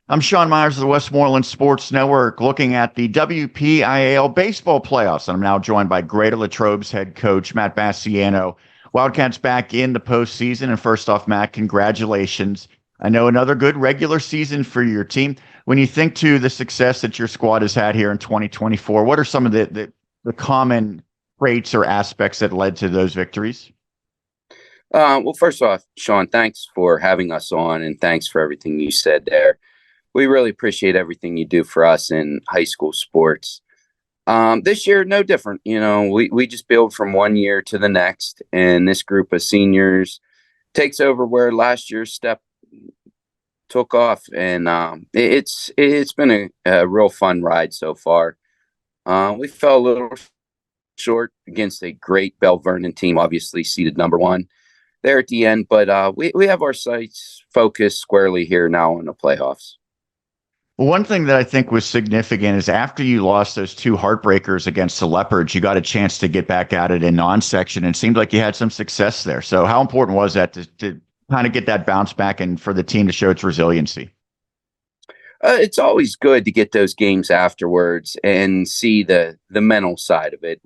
I'm Sean Myers of the Westmoreland Sports Network looking at the WPIAL baseball playoffs. And I'm now joined by Greater Latrobe's head coach, Matt Basciano. Wildcats back in the postseason. And first off, Matt, congratulations. I know another good regular season for your team. When you think to the success that your squad has had here in 2024, what are some of the common traits or aspects that led to those victories? Well, first off, Sean, thanks for having us on and thanks for everything you said there. We really appreciate everything you do for us in high school sports. This year, no different. We just build from one year to the next, and this group of seniors takes over where last year's step took off, and it's been a real fun ride so far. We fell a little short against a great Bell Vernon team, obviously seeded number one there at the end, but we have our sights focused squarely here now in the playoffs. Well, one thing that I think was significant is after you lost those two heartbreakers against the Leopards, you got a chance to get back at it in non-section and it seemed like you had some success there. So how important was that to kind of get that bounce back and for the team to show its resiliency? It's always good to get those games afterwards and see the mental side of it,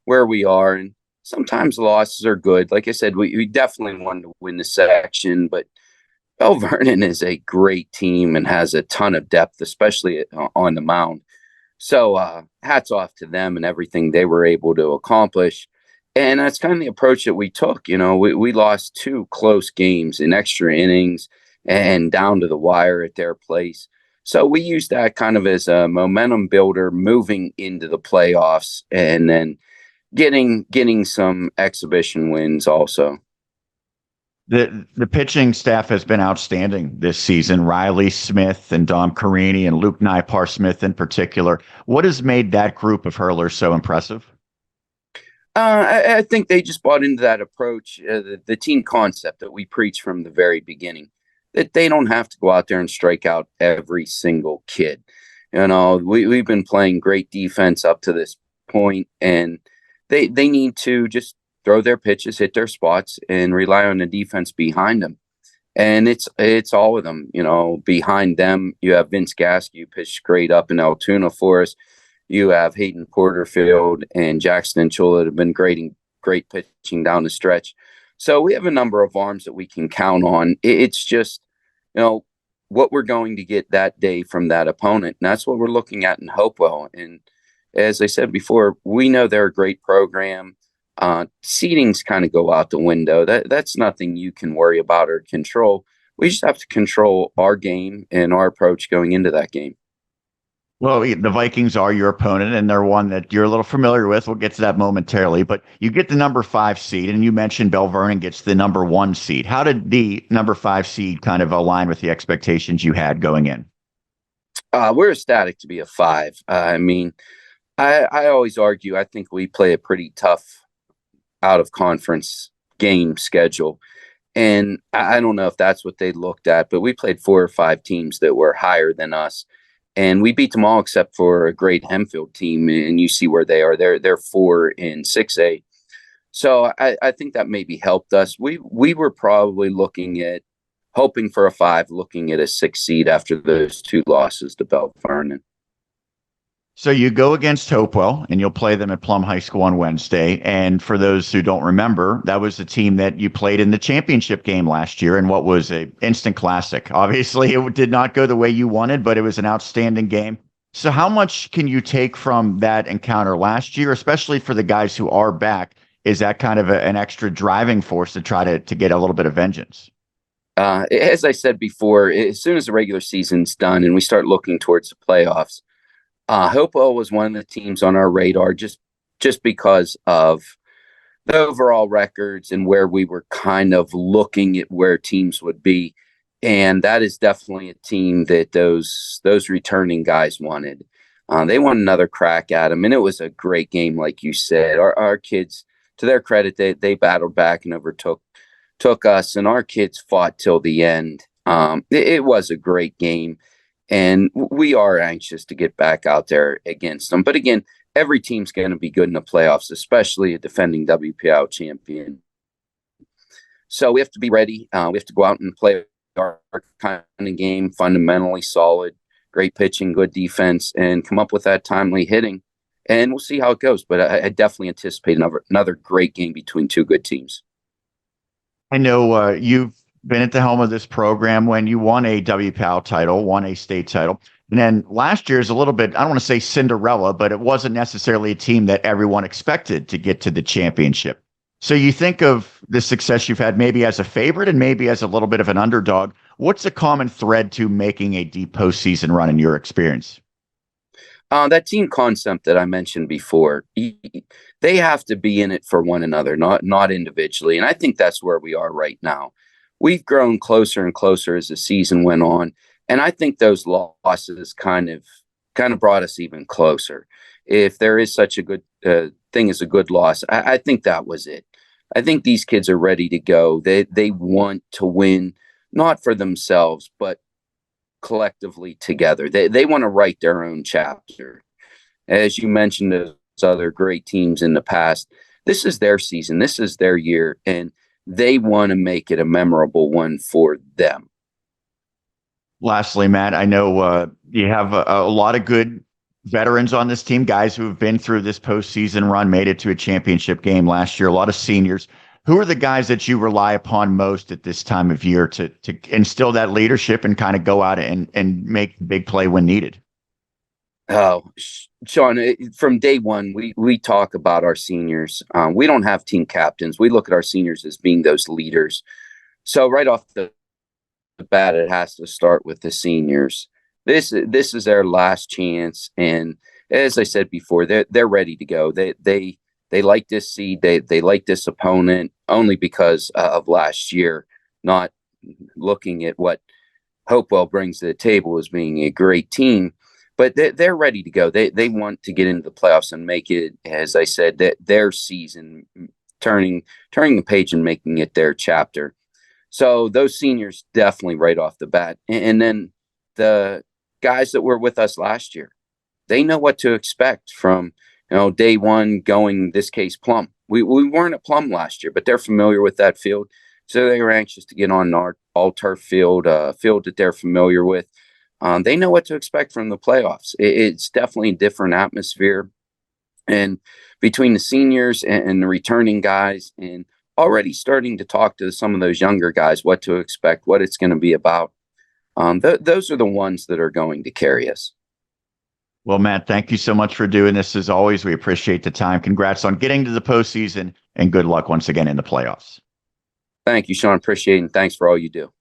where we are. And sometimes losses are good. Like I said, we definitely wanted to win the section, but Bell Vernon is a great team and has a ton of depth, especially on the mound. So hats off to them and everything they were able to accomplish. And that's kind of the approach that we took. We lost two close games in extra innings and down to the wire at their place. So we used that kind of as a momentum builder moving into the playoffs and then getting some exhibition wins also. The pitching staff has been outstanding this season. Riley Smith and Dom Carini and Luke Nipar Smith in particular. What has made that group of hurlers so impressive? I think they just bought into that approach, the team concept that we preach from the very beginning, that they don't have to go out there and strike out every single kid. We've been playing great defense up to this point, and they need to just throw their pitches, hit their spots, and rely on the defense behind them. And it's all of them. Behind them, you have Vince Gasky, who pitched great up in Altoona for us. You have Hayden Porterfield and Jackson Chula that have been great pitching down the stretch. So we have a number of arms that we can count on. It's just, what we're going to get that day from that opponent. And that's what we're looking at in Hopewell. And as I said before, we know they're a great program. Seedings kind of go out the window. That's nothing you can worry about or control. We just have to control our game and our approach going into that game. Well, the Vikings are your opponent, and they're one that you're a little familiar with. We'll get to that momentarily, but you get the number 5 seed, and you mentioned Bell Vernon gets the number 1 seed. How did the number 5 seed kind of align with the expectations you had going in? We're ecstatic to be a 5. I always argue, I think we play a pretty tough out of conference game schedule. And I don't know if that's what they looked at, but we played 4 or 5 teams that were higher than us. And we beat them all except for a great Hempfield team. And you see where they are. They're 4 in 6A. So I think that maybe helped us. We were probably hoping for a 5, looking at a 6 seed after those 2 losses to Bell Vernon. So you go against Hopewell, and you'll play them at Plum High School on Wednesday. And for those who don't remember, that was the team that you played in the championship game last year in what was an instant classic. Obviously, it did not go the way you wanted, but it was an outstanding game. So how much can you take from that encounter last year, especially for the guys who are back? Is that kind of an extra driving force to try to get a little bit of vengeance? As I said before, as soon as the regular season's done and we start looking towards the playoffs, Hopewell was one of the teams on our radar just because of the overall records and where we were kind of looking at where teams would be. And that is definitely a team that those returning guys wanted. They want another crack at them. And it was a great game, like you said. Our kids, to their credit, they battled back and overtook us. And our kids fought till the end. It was a great game. And we are anxious to get back out there against them. But again, every team's going to be good in the playoffs, especially a defending WPIAL champion. So we have to be ready. We have to go out and play our kind of game, fundamentally solid, great pitching, good defense, and come up with that timely hitting. And we'll see how it goes. But I definitely anticipate another great game between two good teams. I know you've been at the helm of this program when you won a WPIAL title, won a state title. And then last year is a little bit, I don't want to say Cinderella, but it wasn't necessarily a team that everyone expected to get to the championship. So you think of the success you've had maybe as a favorite and maybe as a little bit of an underdog. What's a common thread to making a deep postseason run in your experience? That team concept that I mentioned before, they have to be in it for one another, not individually. And I think that's where we are right now. We've grown closer and closer as the season went on, and I think those losses kind of brought us even closer. If there is such a good thing as a good loss, I think that was it. I think these kids are ready to go. They want to win, not for themselves, but collectively together. They want to write their own chapter. As you mentioned, those other great teams in the past, this is their season, this is their year, and they want to make it a memorable one for them. Lastly, Matt, I know you have a lot of good veterans on this team, guys who have been through this postseason run, made it to a championship game last year, a lot of seniors. Who are the guys that you rely upon most at this time of year to instill that leadership and kind of go out and make the big play when needed? Oh, Sean, from day one, we talk about our seniors. We don't have team captains. We look at our seniors as being those leaders. So right off the bat, it has to start with the seniors. This is their last chance, and as I said before, they're ready to go. They like this seed. They like this opponent only because of last year, not looking at what Hopewell brings to the table as being a great team. But they're ready to go. They want to get into the playoffs and make it, as I said, their season, turning the page and making it their chapter. So those seniors definitely right off the bat, and then the guys that were with us last year, they know what to expect from day one going, this case, Plum. We weren't at Plum last year, but they're familiar with that field. So they were anxious to get on our all-turf field, field that they're familiar with. They know what to expect from the playoffs. It's definitely a different atmosphere. And between the seniors and the returning guys, and already starting to talk to some of those younger guys, what to expect, what it's going to be about, those are the ones that are going to carry us. Well, Matt, thank you so much for doing this. As always, we appreciate the time. Congrats on getting to the postseason and good luck once again in the playoffs. Thank you, Sean. Appreciate it. And thanks for all you do.